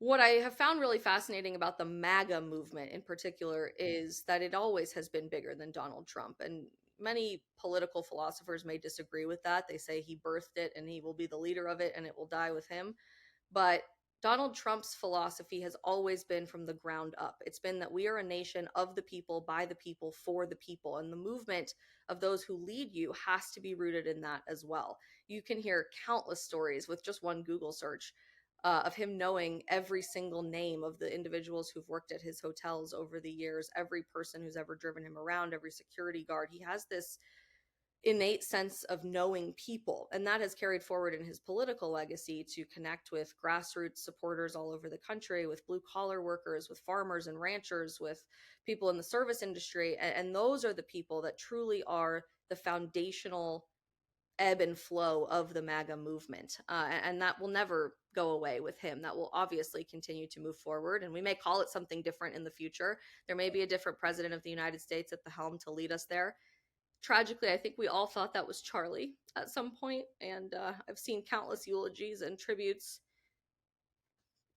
What I have found really fascinating about the MAGA movement in particular is that it always has been bigger than Donald Trump. And many political philosophers may disagree with that. They say he birthed it and he will be the leader of it and it will die with him. But Donald Trump's philosophy has always been from the ground up. It's been that we are a nation of the people, by the people, for the people. And the movement of those who lead you has to be rooted in that as well. You can hear countless stories with just one Google search of him knowing every single name of the individuals who've worked at his hotels over the years, every person who's ever driven him around, every security guard. He has this innate sense of knowing people, and that has carried forward in his political legacy to connect with grassroots supporters all over the country, with blue collar workers, with farmers and ranchers, with people in the service industry. And those are the people that truly are the foundational ebb and flow of the MAGA movement. And that will never go away with him. That will obviously continue to move forward. And we may call it something different in the future. There may be a different president of the United States at the helm to lead us there. Tragically, I think we all thought that was Charlie at some point. And I've seen countless eulogies and tributes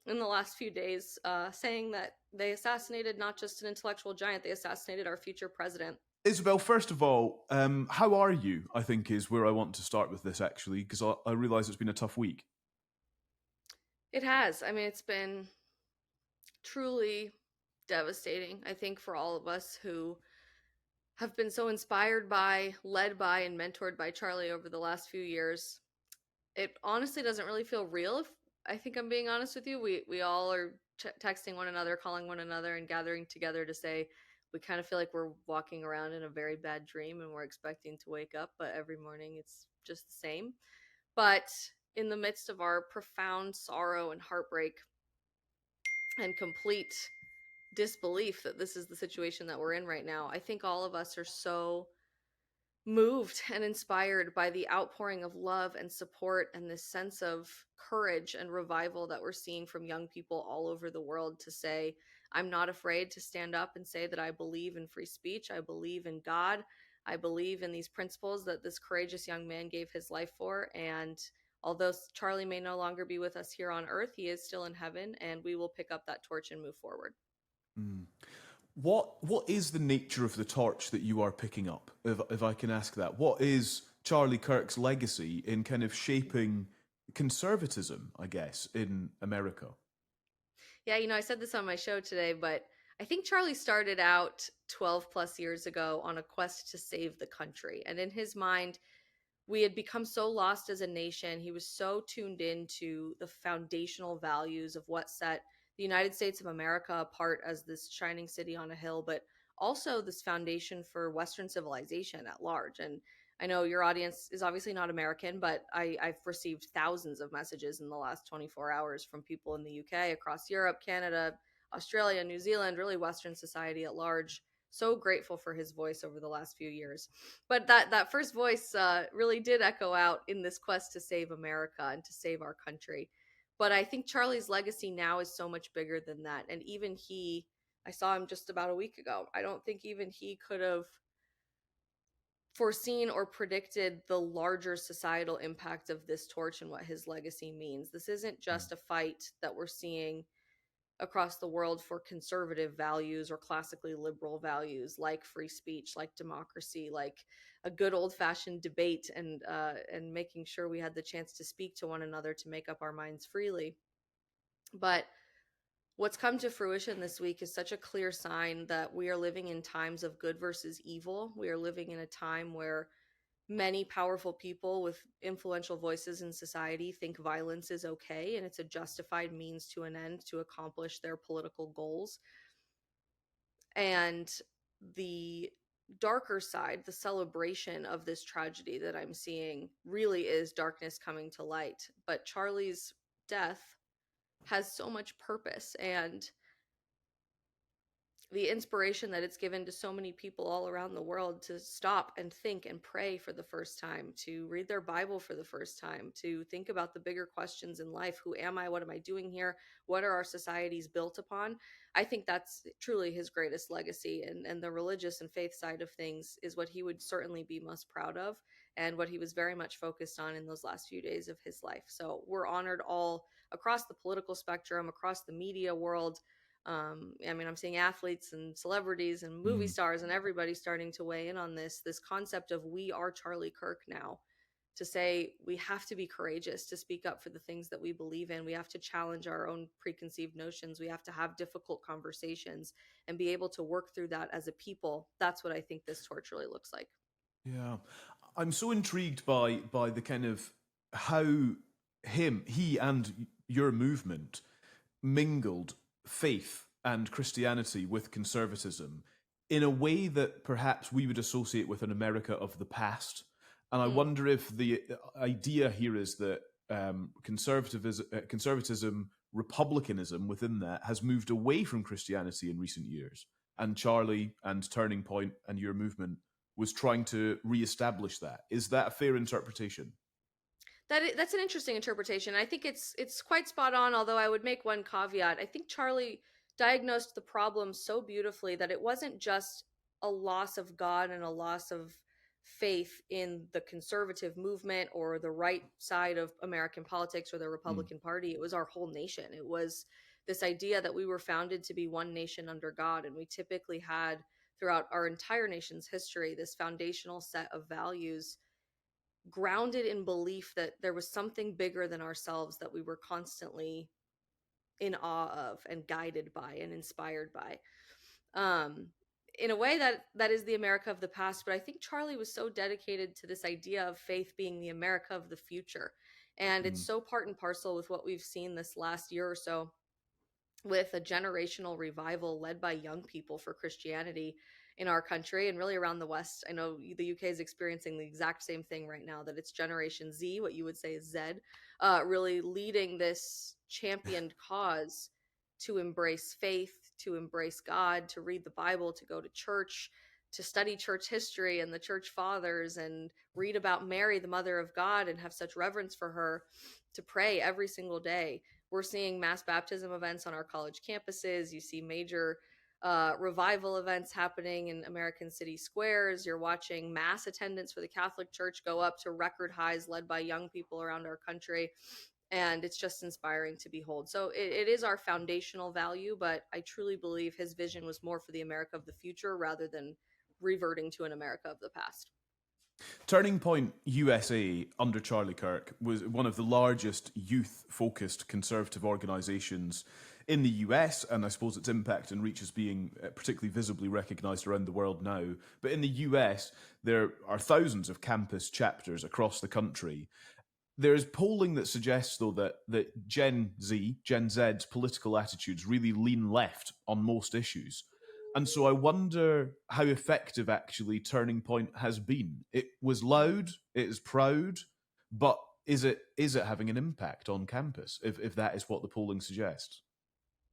in the last few days saying that they assassinated not just an intellectual giant, they assassinated our future president. Isabel, first of all, how are you? I think is where I want to start with this, actually, because I realize it's been a tough week. It has. I mean, it's been truly devastating, I think, for all of us who have been so inspired by, led by, and mentored by Charlie over the last few years. It honestly doesn't really feel real. If I think I'm being honest with you, we all are texting one another, calling one another, and gathering together to say we kind of feel like we're walking around in a very bad dream and we're expecting to wake up, but every morning it's just the same. But in the midst of our profound sorrow and heartbreak and complete disbelief that this is the situation that we're in right now, I think all of us are so moved and inspired by the outpouring of love and support and this sense of courage and revival that we're seeing from young people all over the world to say, I'm not afraid to stand up and say that I believe in free speech. I believe in God. I believe in these principles that this courageous young man gave his life for. And although Charlie may no longer be with us here on earth, he is still in heaven, and we will pick up that torch and move forward. Mm. What is the nature of the torch that you are picking up, if I can ask that? What is Charlie Kirk's legacy in kind of shaping conservatism, I guess, in America? Yeah, I said this on my show today, but I think Charlie started out 12 plus years ago on a quest to save the country. And in his mind, we had become so lost as a nation. He was so tuned into the foundational values of what set the United States of America apart as this shining city on a hill, but also this foundation for Western civilization at large. And I know your audience is obviously not American, but I've received thousands of messages in the last 24 hours from people in the UK, across Europe, Canada, Australia, New Zealand, really Western society at large. So grateful for his voice over the last few years. But that first voice really did echo out in this quest to save America and to save our country. But I think Charlie's legacy now is so much bigger than that. And even he, I saw him just about a week ago. I don't think even he could have foreseen or predicted the larger societal impact of this torch and what his legacy means. This isn't just a fight that we're seeing across the world for conservative values or classically liberal values like free speech, like democracy, like a good old-fashioned debate, and making sure we had the chance to speak to one another to make up our minds freely. But what's come to fruition this week is such a clear sign that we are living in times of good versus evil. We are living in a time where many powerful people with influential voices in society think violence is okay and it's a justified means to an end to accomplish their political goals. And the darker side, the celebration of this tragedy that I'm seeing, really is darkness coming to light. But Charlie's death has so much purpose, and the inspiration that it's given to so many people all around the world to stop and think and pray for the first time, to read their Bible for the first time, to think about the bigger questions in life. Who am I? What am I doing here? What are our societies built upon? I think that's truly his greatest legacy. And the religious and faith side of things is what he would certainly be most proud of, and what he was very much focused on in those last few days of his life. So we're honored all across the political spectrum, across the media world. I mean, I'm seeing athletes and celebrities and movie Mm. stars and everybody starting to weigh in on this concept of we are Charlie Kirk now, to say we have to be courageous to speak up for the things that we believe in. We have to challenge our own preconceived notions. We have to have difficult conversations and be able to work through that as a people. That's what I think this torch really looks like. Yeah, I'm so intrigued by the kind of how he and your movement mingled faith and Christianity with conservatism in a way that perhaps we would associate with an America of the past. And I Mm. wonder if the idea here is that conservatism, republicanism within that has moved away from Christianity in recent years. And Charlie and Turning Point and your movement was trying to reestablish that. Is that a fair interpretation? That's an interesting interpretation. I think it's quite spot on, although I would make one caveat. I think Charlie diagnosed the problem so beautifully that it wasn't just a loss of God and a loss of faith in the conservative movement or the right side of American politics or the Mm. Republican Party. It was our whole nation. It was this idea that we were founded to be one nation under God, and we typically had throughout our entire nation's history this foundational set of values grounded in belief that there was something bigger than ourselves that we were constantly in awe of and guided by and inspired by. Um, in a way that is the America of the past, but I think Charlie was so dedicated to this idea of faith being the America of the future. And it's Mm. so part and parcel with what we've seen this last year or so with a generational revival led by young people for Christianity in our country and really around the West. I know the UK is experiencing the exact same thing right now, that it's Generation Z, what you would say is Z, really leading this championed cause to embrace faith, to embrace God, to read the Bible, to go to church, to study church history and the church fathers and read about Mary, the mother of God, and have such reverence for her, to pray every single day. We're seeing mass baptism events on our college campuses. You see major revival events happening in American city squares. You're watching mass attendance for the Catholic Church go up to record highs led by young people around our country. And it's just inspiring to behold. So it is our foundational value, but I truly believe his vision was more for the America of the future rather than reverting to an America of the past. Turning Point USA under Charlie Kirk was one of the largest youth focused conservative organizations in the US, and I suppose its impact and reach is being particularly visibly recognized around the world now. But in the US, there are thousands of campus chapters across the country. There is polling that suggests, though, that Gen Z's political attitudes really lean left on most issues. And so I wonder how effective actually Turning Point has been. It was loud, it is proud, but is it having an impact on campus if that is what the polling suggests?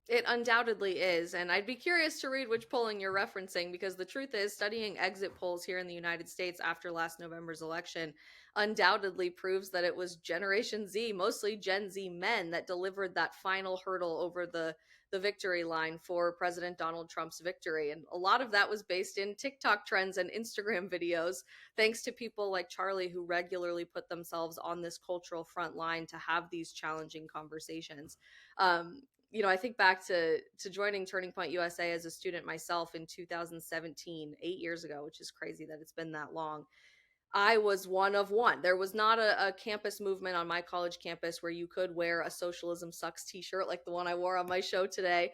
It undoubtedly is. And I'd be curious to read which polling you're referencing, because the truth is, studying exit polls here in the United States after last November's election undoubtedly proves that it was Generation Z, mostly Gen Z men, that delivered that final hurdle over the victory line for President Donald Trump's victory. And a lot of that was based in TikTok trends and Instagram videos, thanks to people like Charlie who regularly put themselves on this cultural front line to have these challenging conversations. Um, I think back to joining Turning Point USA as a student myself in 2017, 8 years ago, which is crazy that it's been that long. I was one of one. There was not a campus movement on my college campus where you could wear a socialism sucks t-shirt like the one I wore on my show today.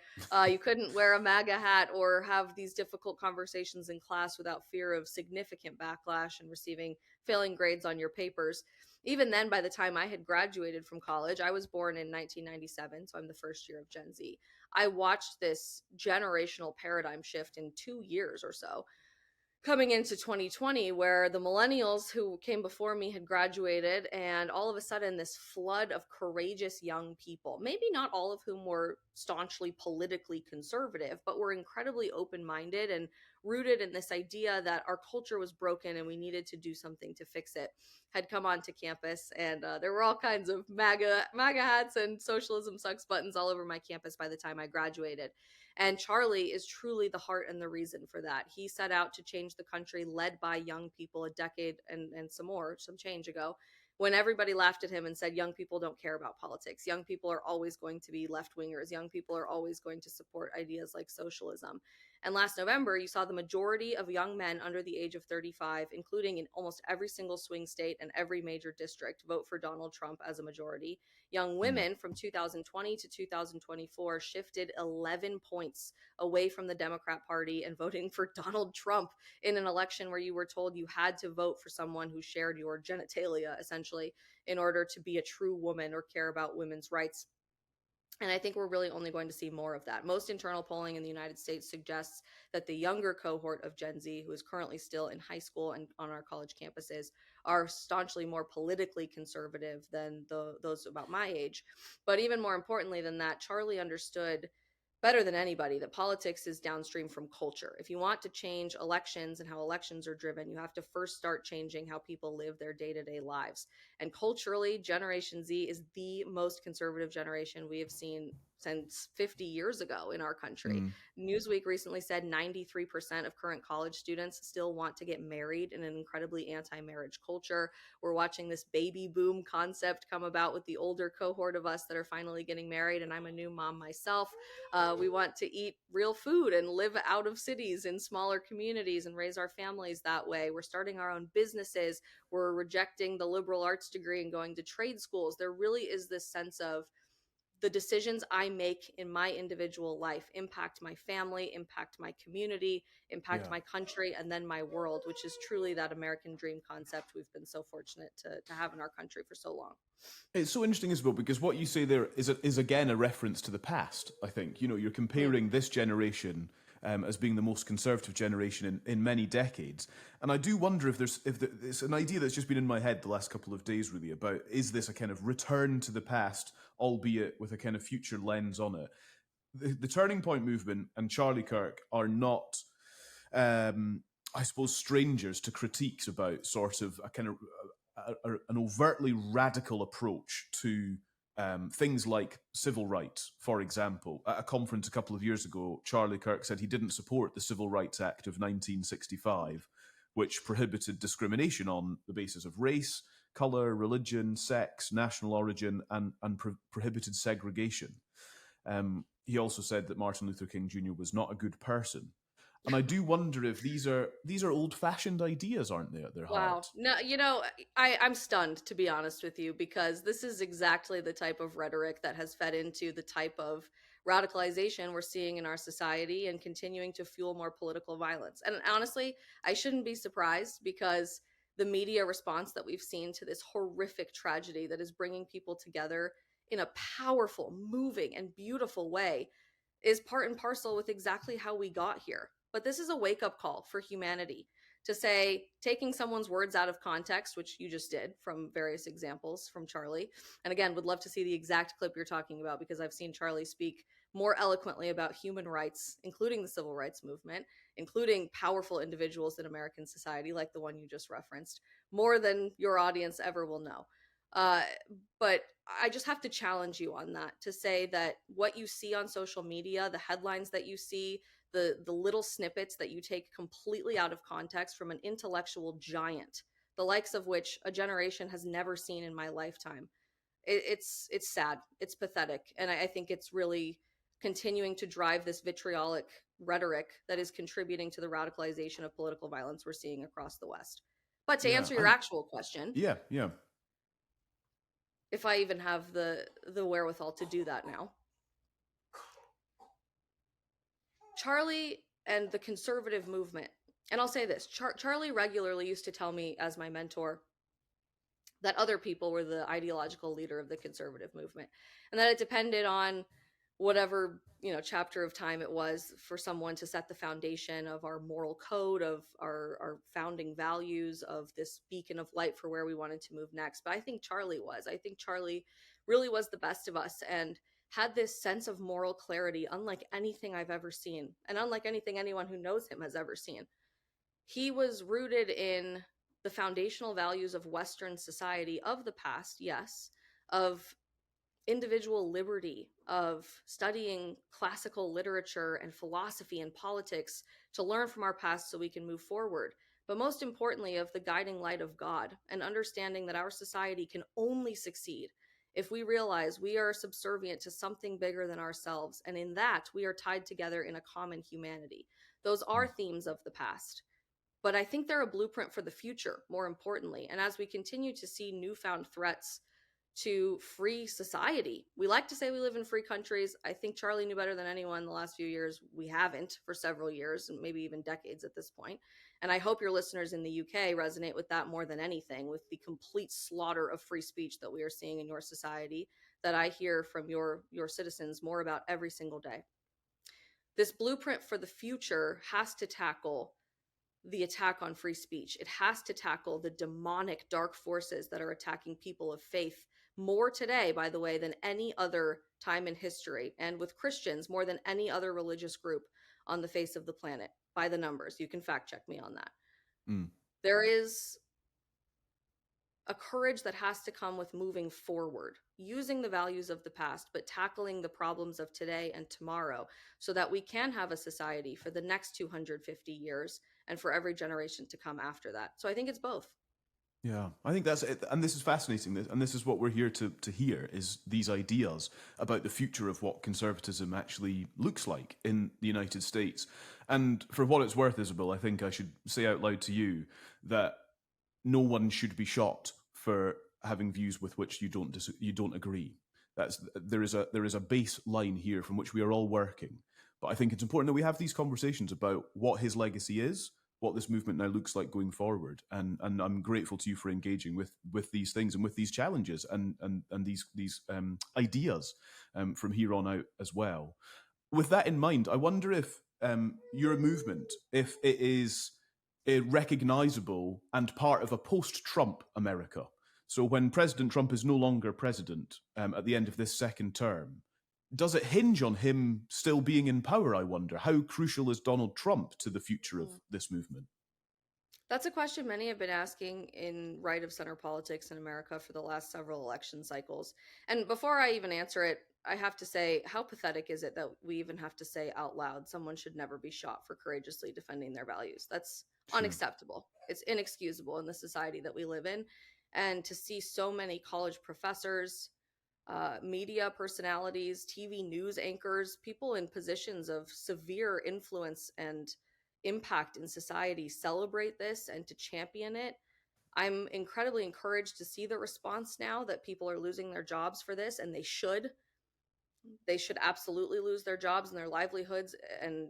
You couldn't wear a MAGA hat or have these difficult conversations in class without fear of significant backlash and receiving failing grades on your papers. Even then, by the time I had graduated from college, I was born in 1997, so I'm the first year of Gen Z. I watched this generational paradigm shift in 2 years or so, coming into 2020, where the millennials who came before me had graduated, and all of a sudden this flood of courageous young people, maybe not all of whom were staunchly politically conservative, but were incredibly open-minded and rooted in this idea that our culture was broken and we needed to do something to fix it, had come onto campus. And there were all kinds of MAGA hats and socialism sucks buttons all over my campus by the time I graduated. And Charlie is truly the heart and the reason for that. He set out to change the country, led by young people a decade and some change ago, when everybody laughed at him and said young people don't care about politics, young people are always going to be left wingers, young people are always going to support ideas like socialism. And last November, you saw the majority of young men under the age of 35, including in almost every single swing state and every major district, vote for Donald Trump as a majority. Young Mm. women from 2020 to 2024 shifted 11 points away from the Democrat Party and voting for Donald Trump in an election where you were told you had to vote for someone who shared your genitalia, essentially, in order to be a true woman or care about women's rights. And I think we're really only going to see more of that. Most internal polling in the United States suggests that the younger cohort of Gen Z, who is currently still in high school and on our college campuses, are staunchly more politically conservative than those about my age. But even more importantly than that, Charlie understood better than anybody that politics is downstream from culture. If you want to change elections and how elections are driven, you have to first start changing how people live their day-to-day lives. And culturally, Generation Z is the most conservative generation we have seen since 50 years ago in our country. Mm. Newsweek recently said 93% of current college students still want to get married in an incredibly anti-marriage culture. We're watching this baby boom concept come about with the older cohort of us that are finally getting married, and I'm a new mom myself. We want to eat real food and live out of cities in smaller communities and raise our families that way. We're starting our own businesses. We're rejecting the liberal arts degree and going to trade schools. There really is this sense of the decisions I make in my individual life impact my family, impact my community, impact Yeah. my country, and then my world, which is truly that American dream concept we've been so fortunate to have in our country for so long. It's so interesting, Isabel, because what you say there is again a reference to the past. I think you're Mm. comparing this generation as being the most conservative generation in many decades, and I do wonder if it's an idea that's just been in my head the last couple of days, really, about is this a kind of return to the past, albeit with a kind of future lens on it. The Turning Point movement and Charlie Kirk are not, I suppose, strangers to critiques about sort of a kind of an overtly radical approach to things like civil rights. For example, at a conference a couple of years ago, Charlie Kirk said he didn't support the Civil Rights Act of 1965, which prohibited discrimination on the basis of race, color, religion, sex, national origin, and prohibited segregation. He also said that Martin Luther King Jr. was not a good person. And I do wonder if these are old-fashioned ideas, aren't they, at their Wow. heart? No, I'm stunned, to be honest with you, because this is exactly the type of rhetoric that has fed into the type of radicalization we're seeing in our society and continuing to fuel more political violence. And honestly, I shouldn't be surprised because the media response that we've seen to this horrific tragedy that is bringing people together in a powerful, moving, and beautiful way is part and parcel with exactly how we got here. But this is a wake up call for humanity to say, taking someone's words out of context, which you just did from various examples from Charlie. And again, would love to see the exact clip you're talking about because I've seen Charlie speak more eloquently about human rights, including the civil rights movement, including powerful individuals in American society, like the one you just referenced, more than your audience ever will know. Uh, but I just have to challenge you on that to say that what you see on social media, the headlines that you see, the little snippets that you take completely out of context from an intellectual giant, the likes of which a generation has never seen in my lifetime. It's sad, it's pathetic, and I think it's really continuing to drive this vitriolic rhetoric that is contributing to the radicalization of political violence we're seeing across the West. But to Yeah, answer your and actual question, yeah, yeah. if I even have the wherewithal to do that now, Charlie and the conservative movement, and I'll say this, Charlie regularly used to tell me as my mentor that other people were the ideological leader of the conservative movement and that it depended on whatever chapter of time it was for someone to set the foundation of our moral code, of our founding values, of this beacon of light for where we wanted to move next. But I think Charlie really was the best of us and had this sense of moral clarity unlike anything I've ever seen and unlike anything anyone who knows him has ever seen. He was rooted in the foundational values of Western society of the past, yes, of individual liberty, of studying classical literature and philosophy and politics to learn from our past so we can move forward. but most importantly, of the guiding light of God, and understanding that our society can only succeed if we realize we are subservient to something bigger than ourselves, and in that we are tied together in a common humanity. Those are themes of the past, but I think they're a blueprint for the future, more importantly. And as we continue to see newfound threats to free society, we like to say we live in free countries. I think Charlie knew better than anyone the last few years. We haven't for several years, and maybe even decades at this point. And I hope your listeners in the UK resonate with that more than anything, with the complete slaughter of free speech that we are seeing in your society, that I hear from your citizens more about every single day. This blueprint for the future has to tackle the attack on free speech. It has to tackle the demonic dark forces that are attacking people of faith more today, by the way, than any other time in history, and with Christians more than any other religious group on the face of the planet, by the numbers. You can fact check me on that. Mm. There is a courage that has to come with moving forward, using the values of the past, but tackling the problems of today and tomorrow, so that we can have a society for the next 250 years and for every generation to come after that. So I think it's both. Yeah, I think that's it. And this is fascinating. And this is what we're here to hear, is these ideas about the future of what conservatism actually looks like in the United States. And for what it's worth, Isabel, I think I should say out loud to you that no one should be shot for having views with which you don't agree. There is a baseline here from which we are all working. But I think it's important that we have these conversations about what his legacy is, what this movement now looks like going forward, and I'm grateful to you for engaging with these things and with these challenges and these ideas from here on out as well. With that in mind, I wonder if your movement, if it is recognizable and part of a post-Trump America. So when President Trump is no longer president at the end of this second term, does it hinge on him still being in power, I wonder? How crucial is Donald Trump to the future of this movement? That's a question many have been asking in right of center politics in America for the last several election cycles. And before I even answer it, I have to say, how pathetic is it that we even have to say out loud someone should never be shot for courageously defending their values? That's Sure. unacceptable. It's inexcusable in the society that we live in. And to see so many college professors, media personalities, TV news anchors, people in positions of severe influence and impact in society celebrate this and to champion it. I'm incredibly encouraged to see the response now that people are losing their jobs for this, and they should. They should absolutely lose their jobs and their livelihoods and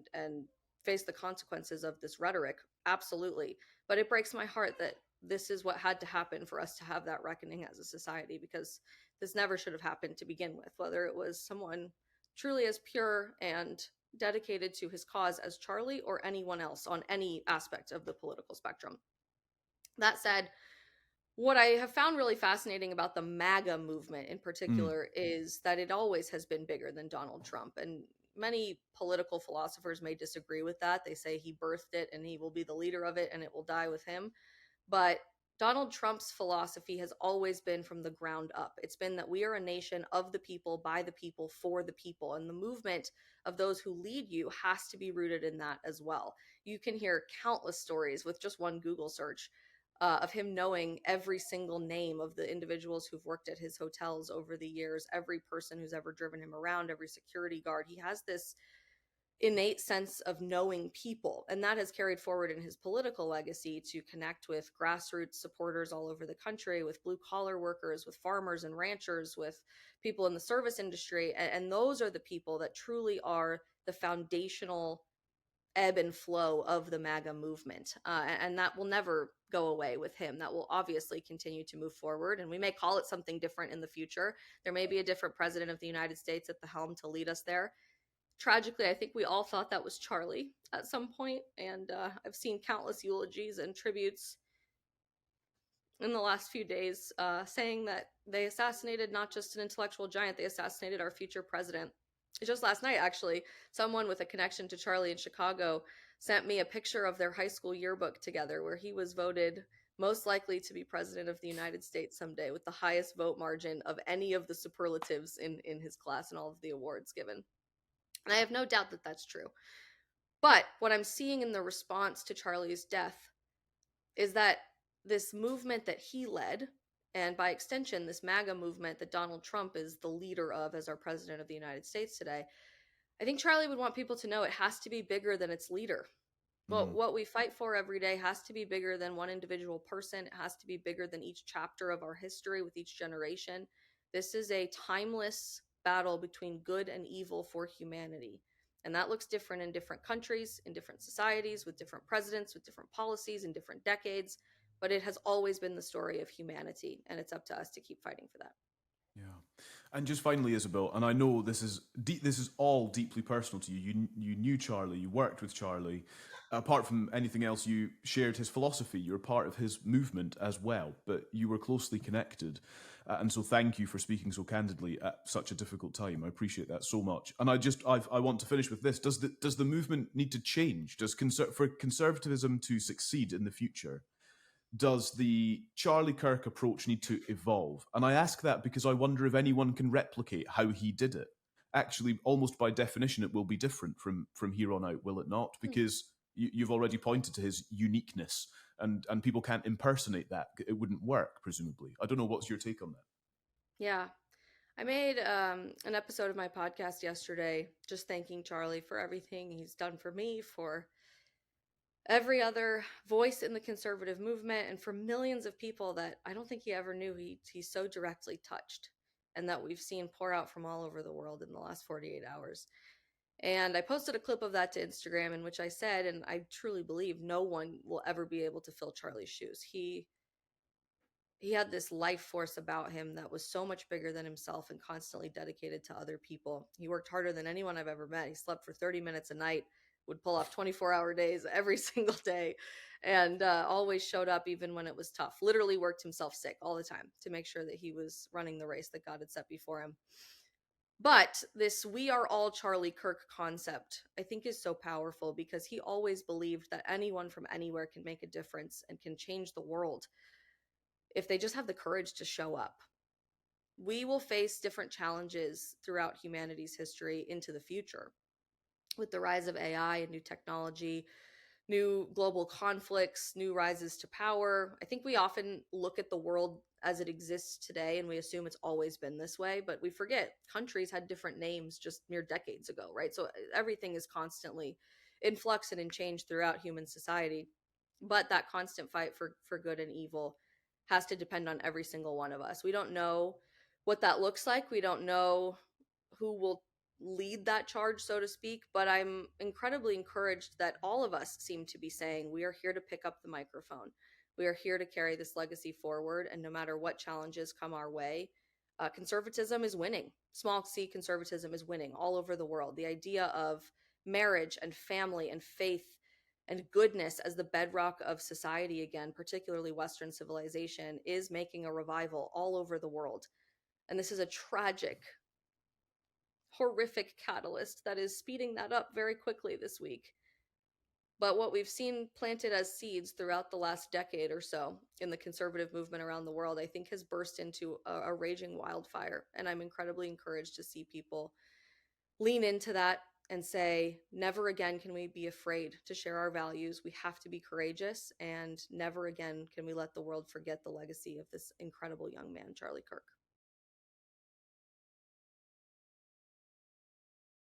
face the consequences of this rhetoric. Absolutely. But it breaks my heart that this is what had to happen for us to have that reckoning as a society, because this never should have happened to begin with, whether it was someone truly as pure and dedicated to his cause as Charlie or anyone else on any aspect of the political spectrum. That said, what I have found really fascinating about the MAGA movement in Mm. particular is that it always has been bigger than Donald Trump. And many political philosophers may disagree with that. They say he birthed it and he will be the leader of it and it will die with him. But Donald Trump's philosophy has always been from the ground up. It's been that we are a nation of the people, by the people, for the people. And the movement of those who lead you has to be rooted in that as well. You can hear countless stories with just one Google search of him knowing every single name of the individuals who've worked at his hotels over the years, every person who's ever driven him around, every security guard. He has this innate sense of knowing people, and that has carried forward in his political legacy to connect with grassroots supporters all over the country, with blue collar workers, with farmers and ranchers, with people in the service industry. And those are the people that truly are the foundational ebb and flow of the MAGA movement. And that will never go away with him. That will obviously continue to move forward. And we may call it something different in the future. There may be a different president of the United States at the helm to lead us there. Tragically, I think we all thought that was Charlie at some point. And I've seen countless eulogies and tributes in the last few days saying that they assassinated not just an intellectual giant, they assassinated our future president. Just last night, actually, someone with a connection to Charlie in Chicago sent me a picture of their high school yearbook together where he was voted most likely to be president of the United States someday, with the highest vote margin of any of the superlatives in his class and all of the awards given. And I have no doubt that that's true. But what I'm seeing in the response to Charlie's death is that this movement that he led, and by extension, this MAGA movement that Donald Trump is the leader of as our president of the United States today, I think Charlie would want people to know it has to be bigger than its leader. Mm, What we fight for every day has to be bigger than one individual person. It has to be bigger than each chapter of our history with each generation. This is a timeless battle between good and evil for humanity. And that looks different in different countries, in different societies, with different presidents, with different policies, in different decades. But it has always been the story of humanity, and it's up to us to keep fighting for that. yeah. And just finally, Isabel, and I know this is all deeply personal to you. You knew Charlie, you worked with Charlie. Apart from anything else, you shared his philosophy. You're part of his movement as well, but you were closely connected. And so, thank you for speaking so candidly at such a difficult time. I appreciate that so much. And I want to finish with this: does the movement need to change? For conservatism to succeed in the future? Does the Charlie Kirk approach need to evolve? And I ask that because I wonder if anyone can replicate how he did it. Actually, almost by definition, it will be different from here on out, will it not? Hmm. Because you've already pointed to his uniqueness, and people can't impersonate that. It wouldn't work, presumably. I don't know. What's your take on that? Yeah. I made an episode of my podcast yesterday just thanking Charlie for everything he's done for me, for every other voice in the conservative movement, and for millions of people that I don't think he ever knew he so directly touched, and that we've seen pour out from all over the world in the last 48 hours. And I posted a clip of that to Instagram in which I said, and I truly believe no one will ever be able to fill Charlie's shoes. He had this life force about him that was so much bigger than himself and constantly dedicated to other people. He worked harder than anyone I've ever met. He slept for 30 minutes a night, would pull off 24-hour days every single day, and always showed up even when it was tough. Literally worked himself sick all the time to make sure that he was running the race that God had set before him. But this "we are all Charlie Kirk" concept, I think, is so powerful because he always believed that anyone from anywhere can make a difference and can change the world if they just have the courage to show up. We will face different challenges throughout humanity's history into the future with the rise of AI and new technology, new global conflicts, new rises to power. I think we often look at the world as it exists today and we assume it's always been this way, but we forget countries had different names just mere decades ago, right? So everything is constantly in flux and in change throughout human society. But that constant fight for good and evil has to depend on every single one of us. We don't know what that looks like. We don't know who will lead that charge, so to speak. But I'm incredibly encouraged that all of us seem to be saying we are here to pick up the microphone. We are here to carry this legacy forward. And no matter what challenges come our way, conservatism is winning. Small c conservatism is winning all over the world. The idea of marriage and family and faith and goodness as the bedrock of society again, particularly Western civilization, is making a revival all over the world. And this is a tragic, horrific catalyst that is speeding that up very quickly this week. But what we've seen planted as seeds throughout the last decade or so in the conservative movement around the world, I think has burst into a raging wildfire. And I'm incredibly encouraged to see people lean into that and say, never again can we be afraid to share our values. We have to be courageous, and never again can we let the world forget the legacy of this incredible young man, Charlie Kirk.